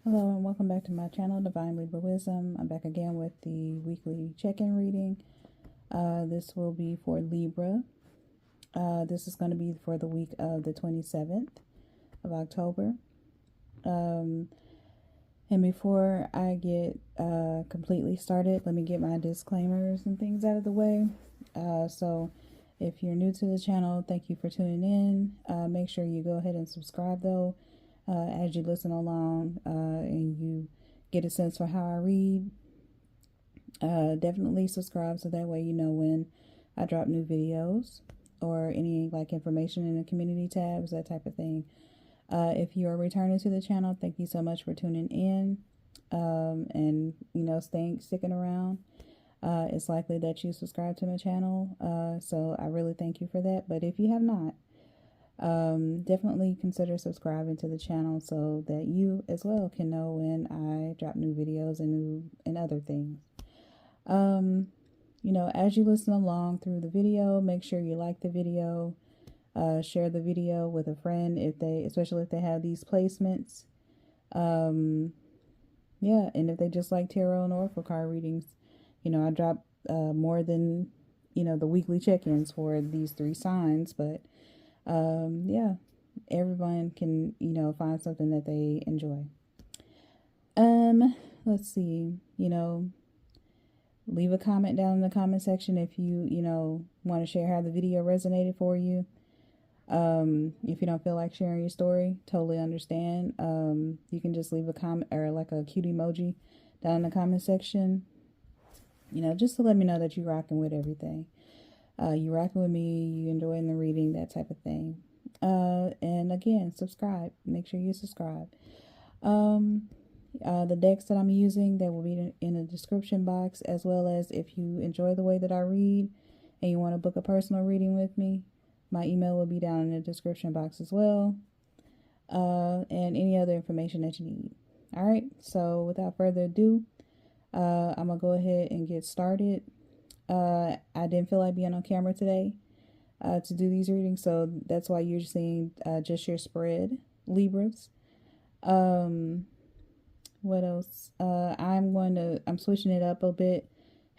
Hello and welcome back to my channel, Divine Libra Wisdom. I'm back again with the weekly check-in reading. This will be for Libra. This is going to be for the week of the 27th of October. And before I get completely started, let me get my disclaimers and things out of the way. So if you're new to the channel, thank you for tuning in. Make sure you go ahead and subscribe though. As you listen along and you get a sense for how I read, definitely subscribe so that way you know when I drop new videos or any like information in the community tabs, that type of thing. If you are returning to the channel, thank you so much for tuning in and sticking around. It's likely that you subscribe to my channel, so I really thank you for that. But if you have not, definitely consider subscribing to the channel so that you as well can know when I drop new videos and other things. As you listen along through the video, make sure you like the video, share the video with a friend especially if they have these placements. And if they just like tarot and oracle card readings, I drop more than the weekly check-ins for these 3 signs, but everyone can find something that they enjoy. Let's see, leave a comment down in the comment section if you want to share how the video resonated for you. If you don't feel like sharing your story, totally understand. You can just leave a comment or like a cute emoji down in the comment section, just to let me know that you're rocking with everything. You rocking with me, you enjoying the reading, that type of thing. And again, subscribe. Make sure you subscribe. The decks that I'm using, they will be in the description box, as well as if you enjoy the way that I read and you want to book a personal reading with me, my email will be down in the description box as well. And any other information that you need. All right. So without further ado, I'm going to go ahead and get started. I didn't feel like being on camera today to do these readings, so that's why you're seeing just your spread, Libras. What else? I'm switching it up a bit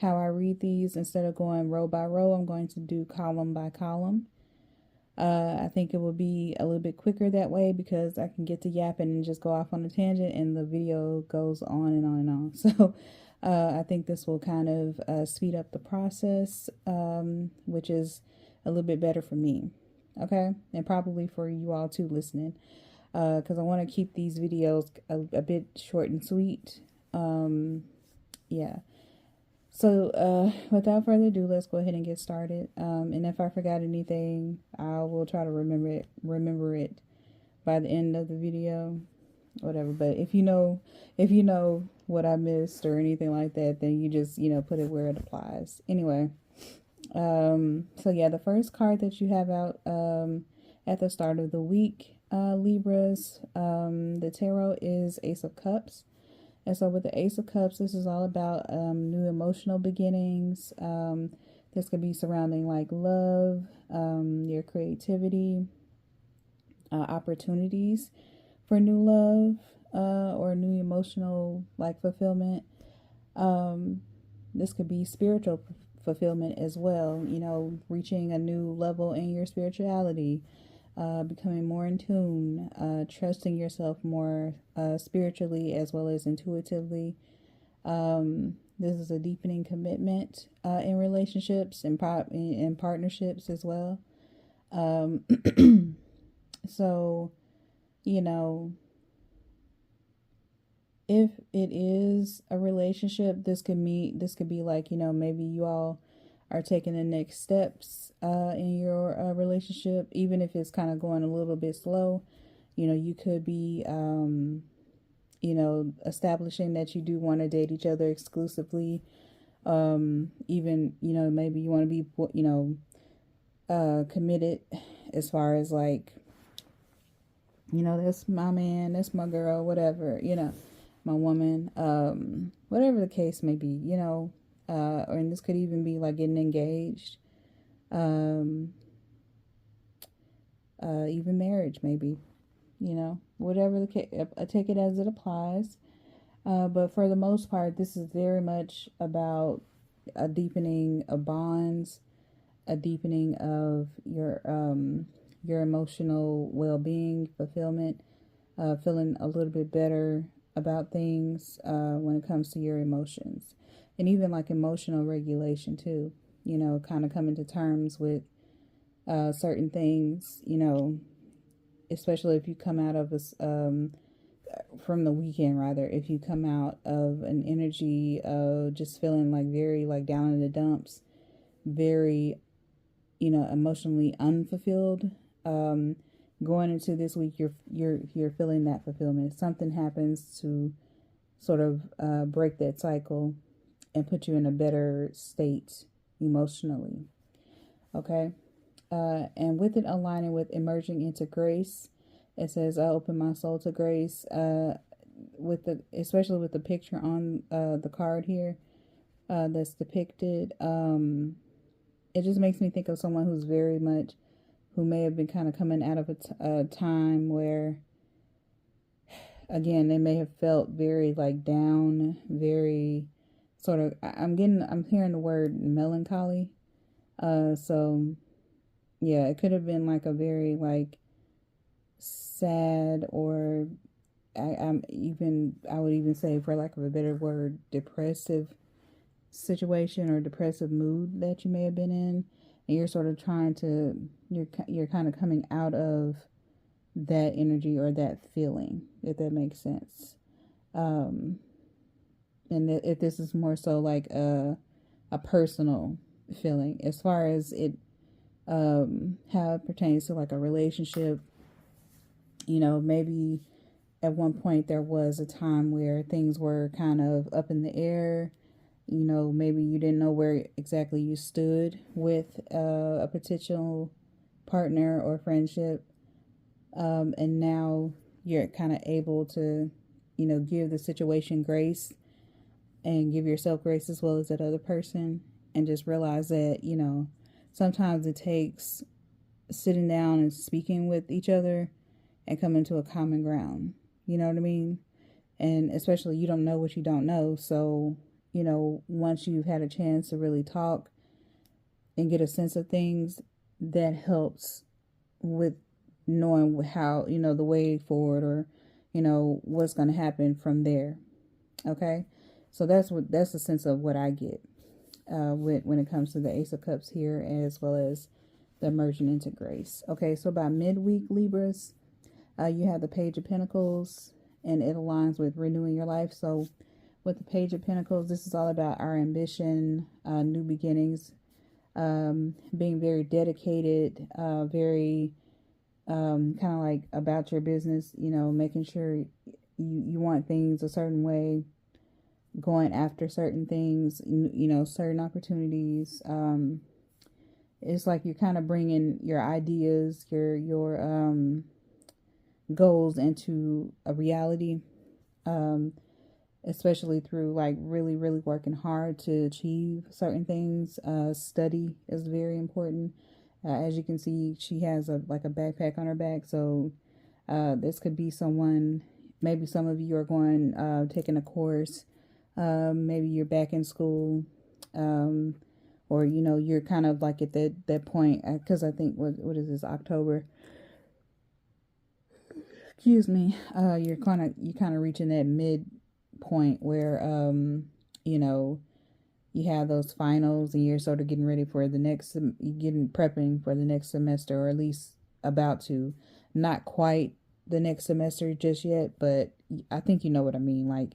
how I read these. Instead of going row by row, I'm going to do column by column. I think it will be a little bit quicker that way because I can get to yapping and just go off on a tangent and the video goes on and on and on. So I think this will kind of speed up the process, which is a little bit better for me. Okay. And probably for you all too listening, because I want to keep these videos a bit short and sweet. Yeah. So without further ado, let's go ahead and get started. And if I forgot anything, I will try to remember it by the end of the video, whatever. But if you know what I missed or anything like that, then you just put it where it applies. Anyway, so yeah, the first card that you have out at the start of the week, Libras, the tarot is Ace of Cups. And so with the Ace of Cups, this is all about new emotional beginnings. This could be surrounding like love, your creativity, opportunities for new love, or new emotional like fulfillment. This could be spiritual fulfillment as well, reaching a new level in your spirituality. Becoming more in tune, trusting yourself more spiritually as well as intuitively. This is a deepening commitment in relationships and in partnerships as well. So, if it is a relationship, this could be like, maybe you all are taking the next steps in your relationship, even if it's kind of going a little bit slow. You could be establishing that you do want to date each other exclusively. Even maybe you want to be committed as far as like that's my man, that's my girl, whatever, my woman, whatever the case may be, and this could even be like getting engaged, even marriage maybe. whatever the case, take it as it applies. But for the most part, this is very much about a deepening of bonds, a deepening of your emotional well-being, fulfillment, feeling a little bit better about things when it comes to your emotions, and even like emotional regulation too. Kind of coming to terms with certain things. Especially if you come out of this from the weekend, rather, if you come out of an energy of just feeling like very like down in the dumps, very emotionally unfulfilled, going into this week, you're feeling that fulfillment. Something happens to sort of break that cycle and put you in a better state emotionally. Okay. And with it aligning with emerging into grace, it says, "I open my soul to grace." Especially with the picture on the card here that's depicted, it just makes me think of someone who may have been kind of coming out of a time where, again, they may have felt very like down, very sort of. I'm hearing the word melancholy. So yeah, it could have been like a very like sad, or I would even say, for lack of a better word, depressive situation or depressive mood that you may have been in, and you're sort of you're kind of coming out of that energy or that feeling, if that makes sense. And if this is more so like a personal feeling, as far as it how it pertains to like a relationship, maybe at one point there was a time where things were kind of up in the air. Maybe you didn't know where exactly you stood with a potential partner or friendship, and now you're kind of able to give the situation grace and give yourself grace as well as that other person, and just realize that sometimes it takes sitting down and speaking with each other and coming to a common ground. You know what I mean? And especially, you don't know what you don't know. So, once you've had a chance to really talk and get a sense of things, that helps with knowing how, the way forward, or, what's going to happen from there. Okay. So that's the sense of what I get when it comes to the Ace of Cups here, as well as the emerging into grace. Okay. So by midweek, Libras, you have the Page of Pentacles, and it aligns with renewing your life. So with the Page of Pentacles, this is all about our ambition, new beginnings, being very dedicated, very kind of like about your business, making sure you want things a certain way, going after certain things, certain opportunities. It's like you're kind of bringing your ideas, your goals into a reality, especially through like really, really working hard to achieve certain things. Study is very important. As you can see, she has a backpack on her back. So this could be someone, maybe some of you are going, taking a course. Maybe you're back in school, or, you're kind of like at that point, because I think, what is this, October? Excuse me. You're kind of reaching that mid point where, you have those finals, and you're sort of getting ready for the next, prepping for the next semester, or at least about to. Not quite the next semester just yet, but I think you know what I mean. Like,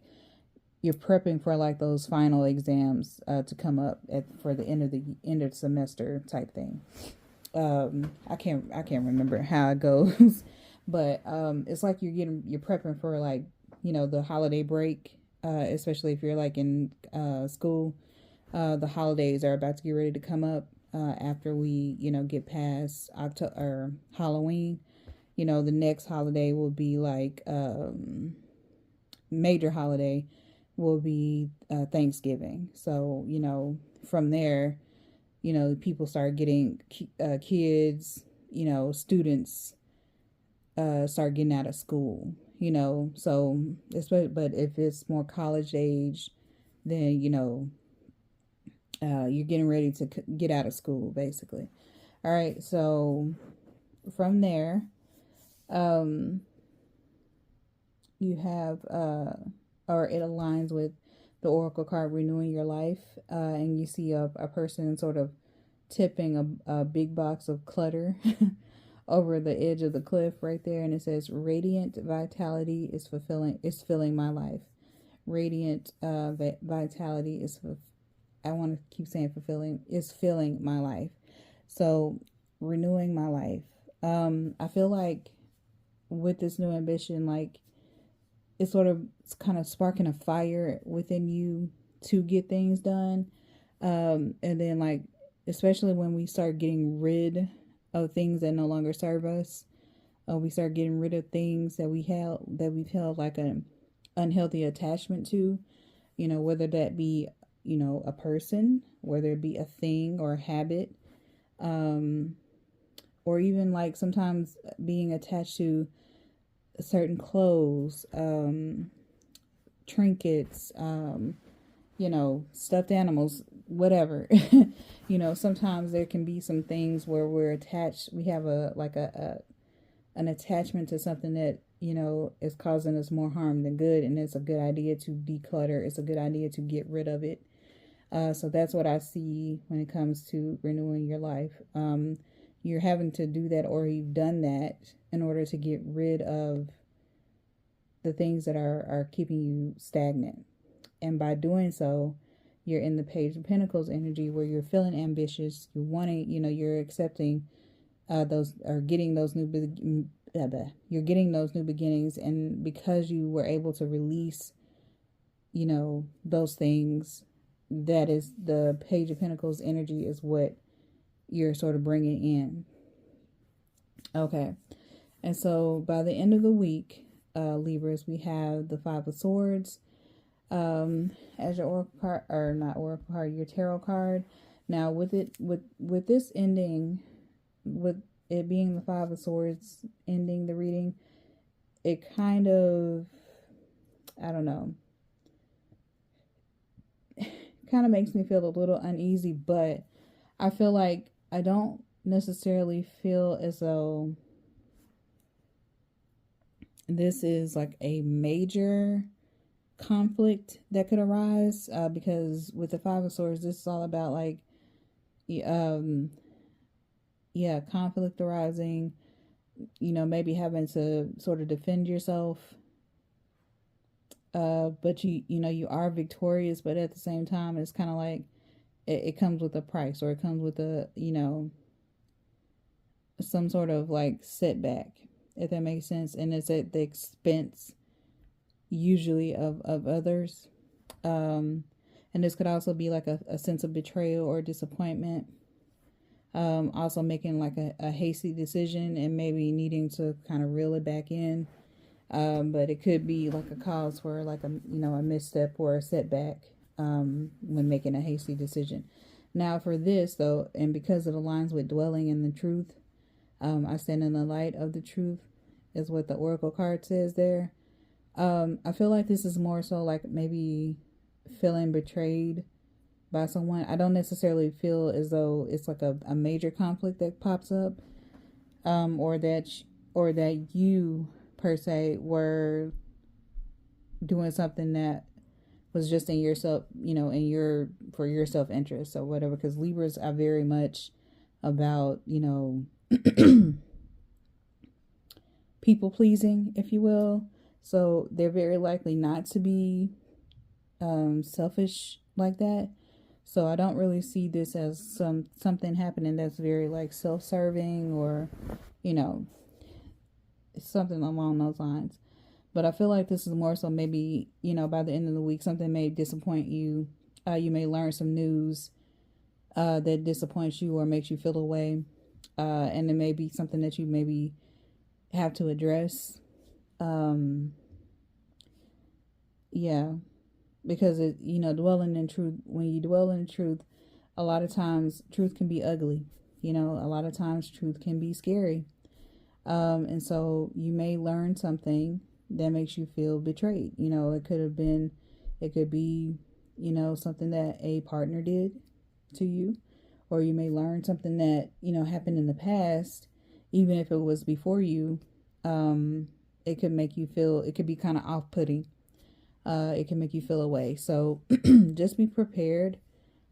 you're prepping for like those final exams to come up for the end of the semester type thing. I can't remember how it goes, but it's like you're prepping for like, the holiday break, especially if you're like in school. The holidays are about to get ready to come up after we, get past October or Halloween. The next holiday will be like major holiday will be Thanksgiving. So, from there, people start getting kids, students, start getting out of school, so but if it's more college age, then you're getting ready to get out of school, basically. All right, so from there, you have or it aligns with the oracle card renewing your life, and you see a person sort of tipping a big box of clutter over the edge of the cliff right there, and it says radiant vitality is filling my life. Radiant vitality is I want to keep saying fulfilling, is filling my life. So renewing my life. I feel like with this new ambition, like it's kind of sparking a fire within you to get things done. And then like, especially when we start getting rid of things that no longer serve us, we start getting rid of things that we've held like an unhealthy attachment to, whether that be, a person, whether it be a thing or a habit, or even like sometimes being attached to certain clothes, trinkets, stuffed animals, whatever. Sometimes there can be some things where we're attached. We have an attachment to something that, is causing us more harm than good. And it's a good idea to declutter. It's a good idea to get rid of it. So that's what I see when it comes to renewing your life. You're having to do that, or you've done that in order to get rid of the things that are keeping you stagnant. And by doing so, you're in the Page of Pentacles energy, where you're feeling ambitious. You're wanting, you're accepting those, or getting those you're getting those new beginnings. And because you were able to release, those things, that is the Page of Pentacles energy is what you're sort of bringing in. Okay. And so by the end of the week, Libras, we have the Five of Swords as your oracle card, or not oracle card, your tarot card. Now with this ending, with it being the Five of Swords ending the reading, it kind of, I don't know, kind of makes me feel a little uneasy, but I feel like I don't necessarily feel as though this is like a major conflict that could arise, because with the Five of Swords, this is all about like, conflict arising, maybe having to sort of defend yourself, but you are victorious, but at the same time, it's kind of like it comes with a price, or it comes with some sort of like setback, if that makes sense. And it's at the expense usually of others. And this could also be like a sense of betrayal or disappointment. Also making like a hasty decision and maybe needing to kind of reel it back in. But it could be like a cause for like a misstep or a setback when making a hasty decision. Now for this though, and because it aligns with dwelling in the truth, I stand in the light of the truth is what the oracle card says there. I feel like this is more so like maybe feeling betrayed by someone. I don't necessarily feel as though it's like a major conflict that pops up, or that you per se were doing something that was just in yourself, for your self-interest or whatever, because Libras are very much about, people pleasing, if you will. So they're very likely not to be selfish like that. So I don't really see this as something happening that's very like self-serving, or, something along those lines. But I feel like this is more so maybe, by the end of the week, something may disappoint you. You may learn some news that disappoints you or makes you feel away. And it may be something that you maybe have to address. Because dwelling in truth, when you dwell in truth, a lot of times truth can be ugly. A lot of times truth can be scary. And so you may learn something that makes you feel betrayed. You know, it could be, you know, something that a partner did to you, or you may learn something that, you know, happened in the past, even if it was before you. It could make you feel, it could be kind of off putting. It can make you feel away. So just be prepared.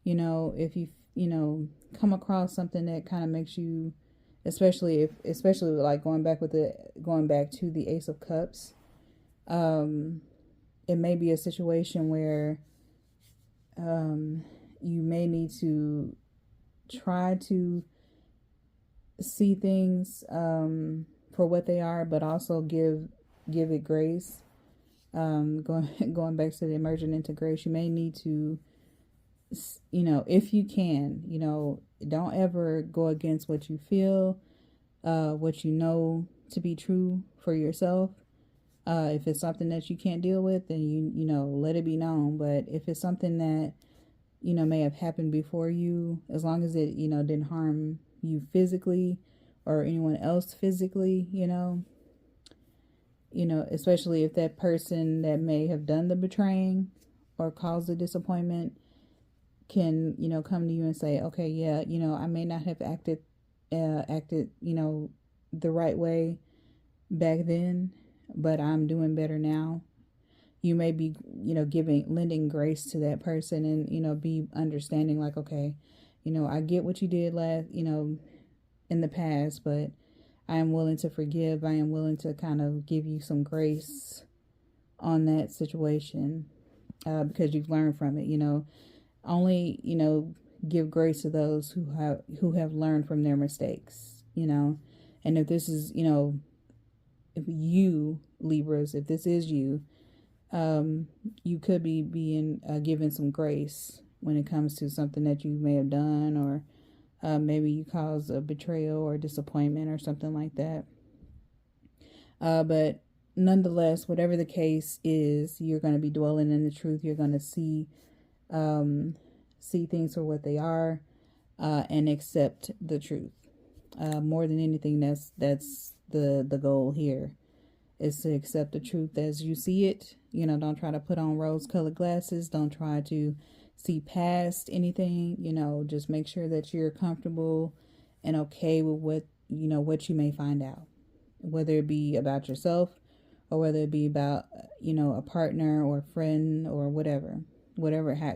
You know, if you, you know, come across something that kind of makes you, especially like going back to the Ace of Cups, it may be a situation where you may need to try to see things for what they are, but also give it grace. Going back to the emerging into grace, you may need to, you know, if you can, you know, don't ever go against what you feel, what you know to be true for yourself. If it's something that you can't deal with, then you know, let it be known. But if it's something that, you know, may have happened before you, as long as it, you know, didn't harm you physically or anyone else physically, you know, especially if that person that may have done the betraying or caused the disappointment can, you know, come to you and say, okay, yeah, you know, I may not have acted, you know, the right way back then, but I'm doing better now. You may be, you know, lending grace to that person and, you know, be understanding, like, okay, you know, I get what you did you know, in the past, but I am willing to forgive. I am willing to kind of give you some grace on that situation, because you've learned from it. You know, only, you know, give grace to those who have learned from their mistakes, you know. And if this is, you know, if you Libras, if this is you, you could be being given some grace when it comes to something that you may have done, or maybe you caused a betrayal or disappointment or something like that. But nonetheless, whatever the case is, you're going to be dwelling in the truth. You're going to see things for what they are, and accept the truth. More than anything, that's the goal here, is to accept the truth as you see it. You know, don't try to put on rose-colored glasses. Don't try to see past anything. You know, just make sure that you're comfortable and okay with what you may find out, whether it be about yourself or whether it be about, you know, a partner or a friend or whatever.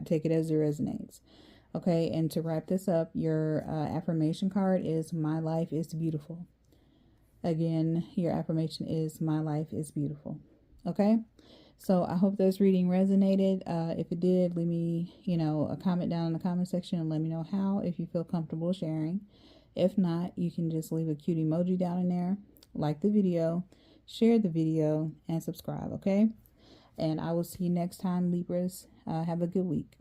Take it as it resonates. Okay, and to wrap this up, your affirmation card is "My life is beautiful." Again, your affirmation is "My life is beautiful." Okay, so I hope this reading resonated. If it did, leave me, you know, a comment down in the comment section and let me know how, if you feel comfortable sharing. If not, you can just leave a cute emoji down in there, like the video, share the video, and subscribe. Okay, and I will see you next time, Libras. Have a good week.